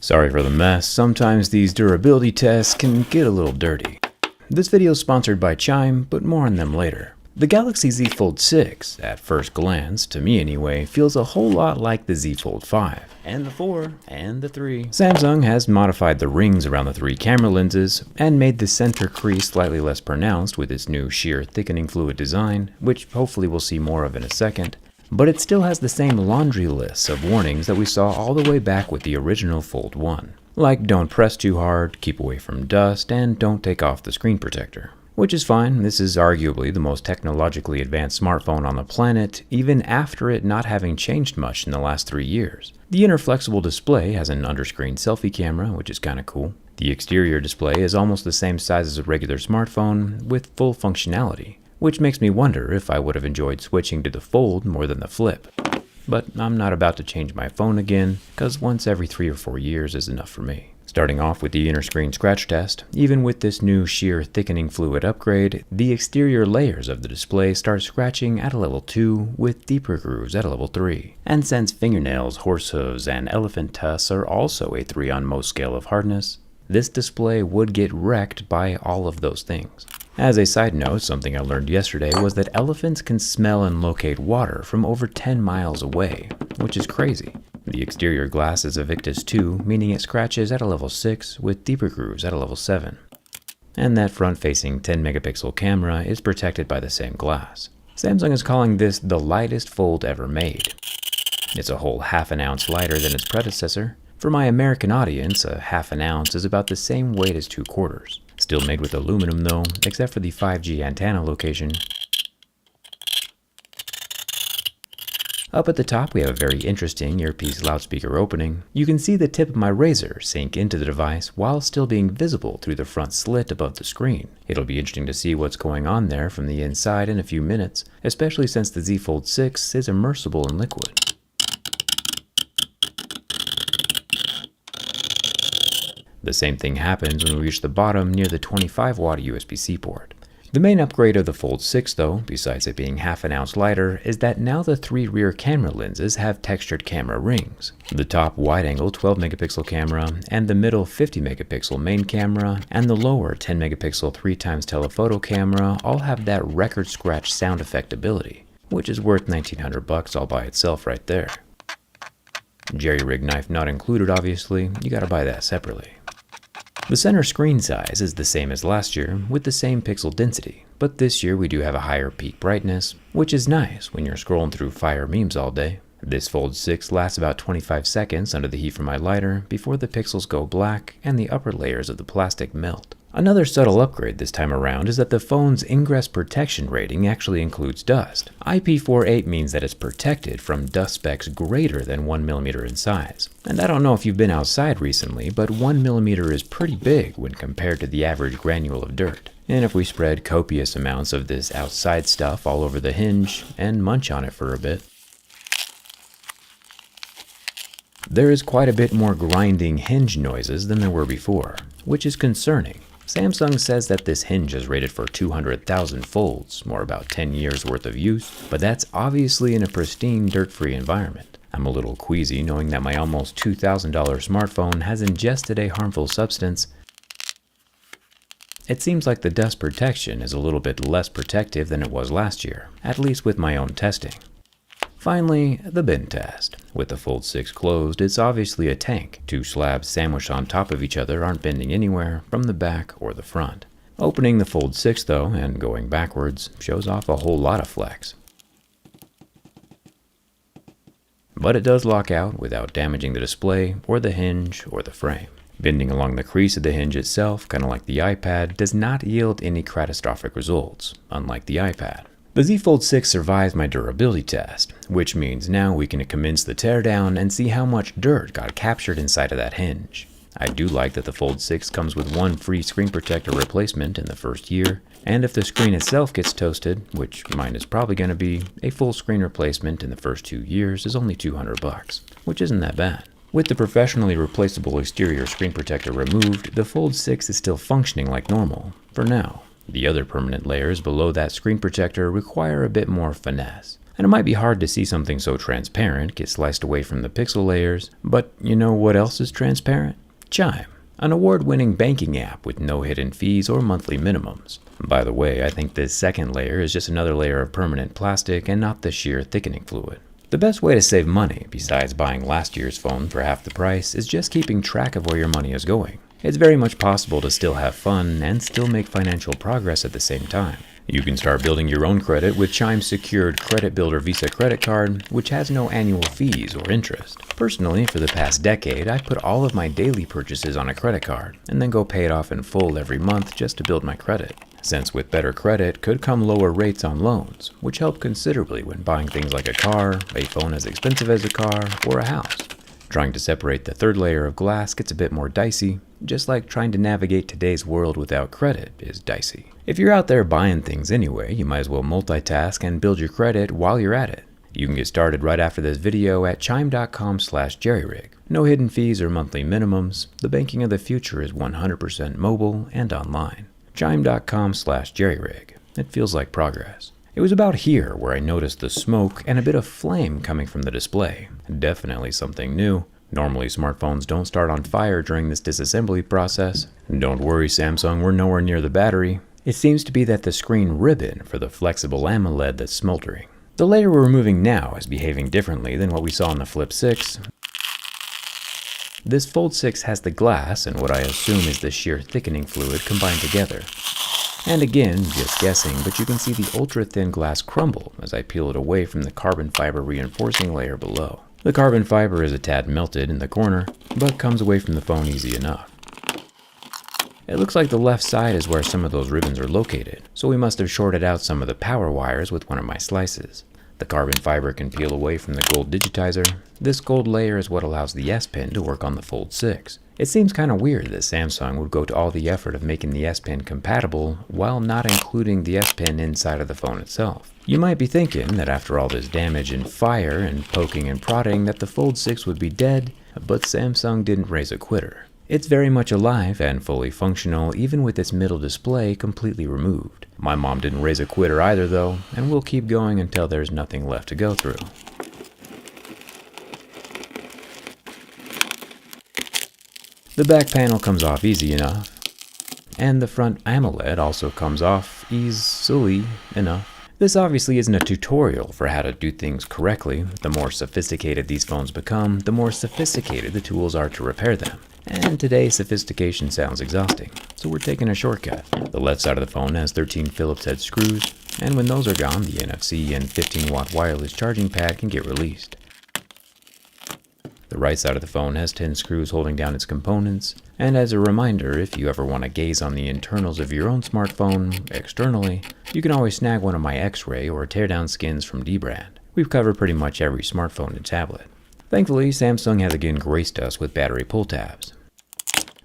Sorry for the mess, sometimes these durability tests can get a little dirty. This video is sponsored by Chime, but more on them later. The Galaxy Z Fold 6, at first glance, to me anyway, feels a whole lot like the Z Fold 5, and the 4, and the 3. Samsung has modified the rings around the 3 camera lenses, and made the center crease slightly less pronounced with its new sheer thickening fluid design, which hopefully we'll see more of in a second. But it still has the same laundry list of warnings that we saw all the way back with the original Fold 1. Like don't press too hard, keep away from dust, and don't take off the screen protector. Which is fine, this is arguably the most technologically advanced smartphone on the planet, even after it not having changed much in the last 3 years. The inner flexible display has an underscreen selfie camera, which is kinda cool. The exterior display is almost the same size as a regular smartphone, with full functionality, which makes me wonder if I would have enjoyed switching to the Fold more than the Flip. But I'm not about to change my phone again, cause once every 3 or 4 years is enough for me. Starting off with the inner screen scratch test, even with this new sheer thickening fluid upgrade, the exterior layers of the display start scratching at a level 2 with deeper grooves at a level 3. And since fingernails, horse hooves, and elephant tusks are also a 3 on most scale of hardness, this display would get wrecked by all of those things. As a side note, something I learned yesterday was that elephants can smell and locate water from over 10 miles away, which is crazy. The exterior glass is a Victus 2, meaning it scratches at a level 6 with deeper grooves at a level 7. And that front-facing 10-megapixel camera is protected by the same glass. Samsung is calling this the lightest Fold ever made. It's a whole half an ounce lighter than its predecessor. For my American audience, a half an ounce is about the same weight as 2/4. Still made with aluminum though, except for the 5G antenna location. Up at the top we have a very interesting earpiece loudspeaker opening. You can see the tip of my razor sink into the device while still being visible through the front slit above the screen. It'll be interesting to see what's going on there from the inside in a few minutes, especially since the Z Fold 6 is immersible in liquid. The same thing happens when we reach the bottom near the 25-watt USB-C port. The main upgrade of the Fold 6 though, besides it being half an ounce lighter, is that now the 3 rear camera lenses have textured camera rings. The top wide-angle 12-megapixel camera, and the middle 50-megapixel main camera, and the lower 10-megapixel 3x telephoto camera all have that record scratch sound effect ability, which is worth $1,900 all by itself right there. JerryRig knife not included obviously, you gotta buy that separately. The center screen size is the same as last year with the same pixel density, but this year we do have a higher peak brightness, which is nice when you're scrolling through fire memes all day. This Fold 6 lasts about 25 seconds under the heat from my lighter before the pixels go black and the upper layers of the plastic melt. Another subtle upgrade this time around is that the phone's ingress protection rating actually includes dust. IP48 means that it's protected from dust specks greater than 1mm in size. And I don't know if you've been outside recently, but 1mm is pretty big when compared to the average granule of dirt. And if we spread copious amounts of this outside stuff all over the hinge and munch on it for a bit, there is quite a bit more grinding hinge noises than there were before, which is concerning. Samsung says that this hinge is rated for 200,000 folds, or about 10 years worth of use, but that's obviously in a pristine dirt-free environment. I'm a little queasy knowing that my almost $2,000 smartphone has ingested a harmful substance. It seems like the dust protection is a little bit less protective than it was last year, at least with my own testing. Finally, the bend test. With the Fold 6 closed, it's obviously a tank. 2 slabs sandwiched on top of each other aren't bending anywhere from the back or the front. Opening the Fold 6 though, and going backwards, shows off a whole lot of flex. But it does lock out without damaging the display, or the hinge, or the frame. Bending along the crease of the hinge itself, kind of like the iPad, does not yield any catastrophic results, unlike the iPad. The Z Fold 6 survives my durability test, which means now we can commence the teardown and see how much dirt got captured inside of that hinge. I do like that the Fold 6 comes with 1 free screen protector replacement in the first year, and if the screen itself gets toasted, which mine is probably going to be, a full screen replacement in the first 2 years is only $200, which isn't that bad. With the professionally replaceable exterior screen protector removed, the Fold 6 is still functioning like normal, for now. The other permanent layers below that screen protector require a bit more finesse. And it might be hard to see something so transparent get sliced away from the pixel layers, but you know what else is transparent? Chime, an award-winning banking app with no hidden fees or monthly minimums. By the way, I think this second layer is just another layer of permanent plastic and not the sheer thickening fluid. The best way to save money, besides buying last year's phone for half the price, is just keeping track of where your money is going. It's very much possible to still have fun and still make financial progress at the same time. You can start building your own credit with Chime's secured Credit Builder Visa credit card, which has no annual fees or interest. Personally, for the past decade, I've put all of my daily purchases on a credit card and then go pay it off in full every month just to build my credit. Since with better credit could come lower rates on loans, which help considerably when buying things like a car, a phone as expensive as a car, or a house. Trying to separate the third layer of glass gets a bit more dicey, just like trying to navigate today's world without credit is dicey. If you're out there buying things anyway, you might as well multitask and build your credit while you're at it. You can get started right after this video at chime.com/jerryrig. No hidden fees or monthly minimums. The banking of the future is 100% mobile and online. Chime.com/jerryrig. It feels like progress. It was about here where I noticed the smoke and a bit of flame coming from the display. Definitely something new. Normally smartphones don't start on fire during this disassembly process. Don't worry Samsung, we're nowhere near the battery. It seems to be that the screen ribbon for the flexible AMOLED that's smoldering. The layer we're removing now is behaving differently than what we saw in the Flip 6. This Fold 6 has the glass and what I assume is the sheer thickening fluid combined together. And again, just guessing, but you can see the ultra-thin glass crumble as I peel it away from the carbon fiber reinforcing layer below. The carbon fiber is a tad melted in the corner, but comes away from the phone easy enough. It looks like the left side is where some of those ribbons are located, so we must have shorted out some of the power wires with one of my slices. The carbon fiber can peel away from the gold digitizer. This gold layer is what allows the S Pen to work on the Fold 6. It seems kind of weird that Samsung would go to all the effort of making the S Pen compatible while not including the S Pen inside of the phone itself. You might be thinking that after all this damage and fire and poking and prodding that the Fold 6 would be dead, but Samsung didn't raise a quitter. It's very much alive and fully functional even with its middle display completely removed. My mom didn't raise a quitter either though, and we'll keep going until there's nothing left to go through. The back panel comes off easy enough, and the front AMOLED also comes off easily enough. This obviously isn't a tutorial for how to do things correctly. The more sophisticated these phones become, the more sophisticated the tools are to repair them. And today, sophistication sounds exhausting, so we're taking a shortcut. The left side of the phone has 13 Phillips head screws, and when those are gone, the NFC and 15-watt wireless charging pad can get released. The right side of the phone has 10 screws holding down its components, and as a reminder, if you ever want to gaze on the internals of your own smartphone externally, you can always snag one of my X-ray or teardown skins from D-Brand. We've covered pretty much every smartphone and tablet. Thankfully, Samsung has again graced us with battery pull tabs.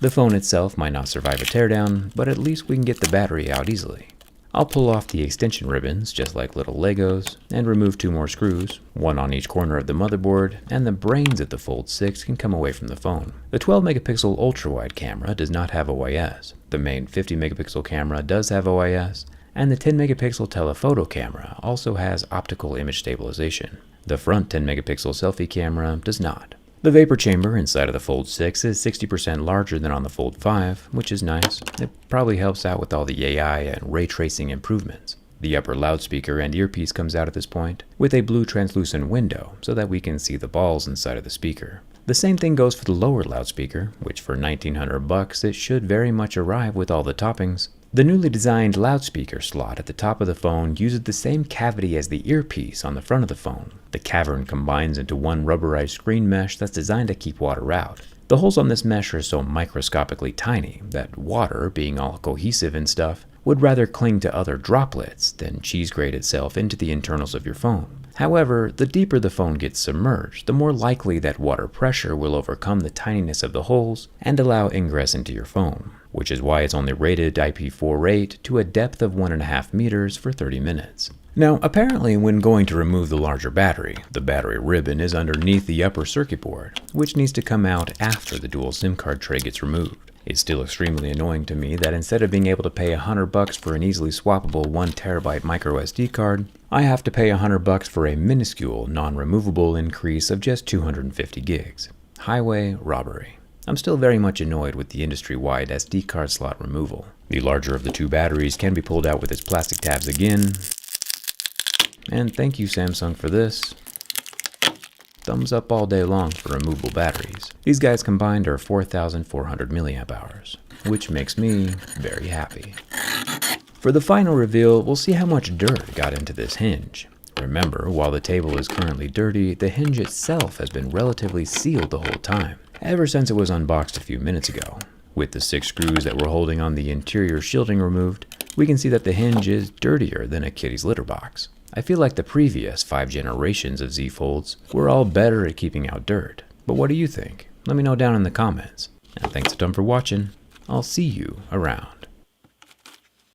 The phone itself might not survive a teardown, but at least we can get the battery out easily. I'll pull off the extension ribbons, just like little Legos, and remove 2 more screws, one on each corner of the motherboard, and the brains of the Fold 6 can come away from the phone. The 12-megapixel ultra-wide camera does not have OIS. The main 50-megapixel camera does have OIS, and the 10-megapixel telephoto camera also has optical image stabilization. The front 10-megapixel selfie camera does not. The vapor chamber inside of the Fold 6 is 60% larger than on the Fold 5, which is nice. It probably helps out with all the AI and ray tracing improvements. The upper loudspeaker and earpiece comes out at this point, with a blue translucent window so that we can see the balls inside of the speaker. The same thing goes for the lower loudspeaker, which for $1,900 it should very much arrive with all the toppings. The newly designed loudspeaker slot at the top of the phone uses the same cavity as the earpiece on the front of the phone. The cavern combines into one rubberized screen mesh that's designed to keep water out. The holes on this mesh are so microscopically tiny that water, being all cohesive and stuff, would rather cling to other droplets than cheese grate itself into the internals of your phone. However, the deeper the phone gets submerged, the more likely that water pressure will overcome the tininess of the holes and allow ingress into your phone, which is why it's only rated IP48 to a depth of 1.5 meters for 30 minutes. Now, apparently when going to remove the larger battery, the battery ribbon is underneath the upper circuit board, which needs to come out after the dual SIM card tray gets removed. It's still extremely annoying to me that instead of being able to pay $100 for an easily swappable 1TB micro SD card, I have to pay $100 for a minuscule, non-removable increase of just 250 gigs. Highway robbery. I'm still very much annoyed with the industry-wide SD card slot removal. The larger of the two batteries can be pulled out with its plastic tabs again. And thank you Samsung for this. Thumbs up all day long for removable batteries. These guys combined are 4,400 milliamp hours, which makes me very happy. For the final reveal, we'll see how much dirt got into this hinge. Remember, while the table is currently dirty, the hinge itself has been relatively sealed the whole time, ever since it was unboxed a few minutes ago. With the 6 screws that were holding on the interior shielding removed, we can see that the hinge is dirtier than a kitty's litter box. I feel like the previous 5 generations of Z Folds were all better at keeping out dirt. But what do you think? Let me know down in the comments. And thanks a ton for watching. I'll see you around.